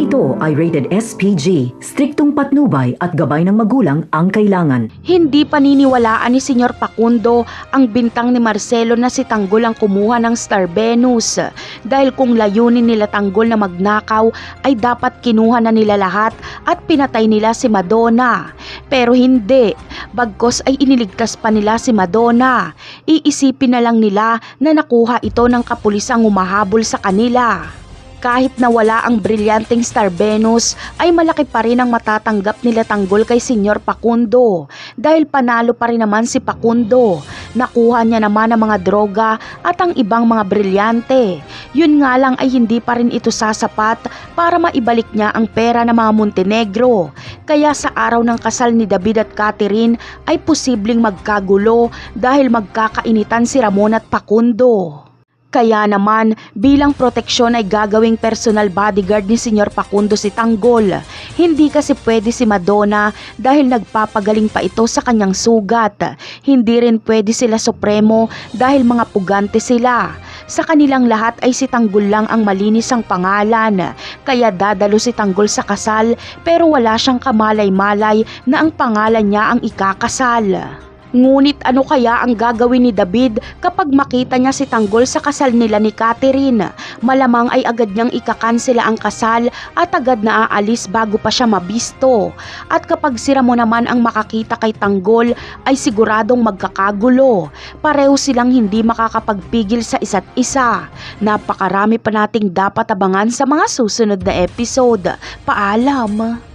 ito ay rated SPG, striktong patnubay at gabay ng magulang ang kailangan. Hindi paniniwalaan ni Senyor Facundo ang bintang ni Marcelo na si Tanggol ang kumuha ng Star Venus. Dahil kung layunin nila Tanggol na magnakaw ay dapat kinuha na nila lahat at pinatay nila si Madonna. Pero hindi, bagkos ay iniligtas pa nila si Madonna. Iisipin na lang nila na nakuha ito ng kapulisang humahabol sa kanila. Kahit nawala ang brilyanteng Star Venus ay malaki pa rin ang matatanggap nila Tanggol kay Senyor Facundo dahil panalo pa rin naman si Facundo. Nakuha niya naman ang mga droga at ang ibang mga brilyante. Yun nga lang ay hindi pa rin ito sasapat para maibalik niya ang pera ng mga Montenegro. Kaya sa araw ng kasal ni David at Catherine ay posibleng magkagulo dahil magkakainitan si Ramon at Facundo. Kaya naman, bilang proteksyon ay gagawing personal bodyguard ni Senyor Facundo si Tanggol. Hindi kasi pwede si Madonna dahil nagpapagaling pa ito sa kanyang sugat. Hindi rin pwede sila Supremo dahil mga pugante sila. Sa kanilang lahat ay si Tanggol lang ang malinis ang pangalan. Kaya dadalo si Tanggol sa kasal pero wala siyang kamalay-malay na ang pangalan niya ang ikakasal. Ngunit ano kaya ang gagawin ni David kapag makita niya si Tanggol sa kasal nila ni Catherine? Malamang ay agad niyang ikakansela ang kasal at agad na aalis bago pa siya mabisto. At kapag si Ramon naman ang makakita kay Tanggol ay siguradong magkakagulo. Pareho silang hindi makakapagpigil sa isa't isa. Napakarami pa nating dapat abangan sa mga susunod na episode. Paalam!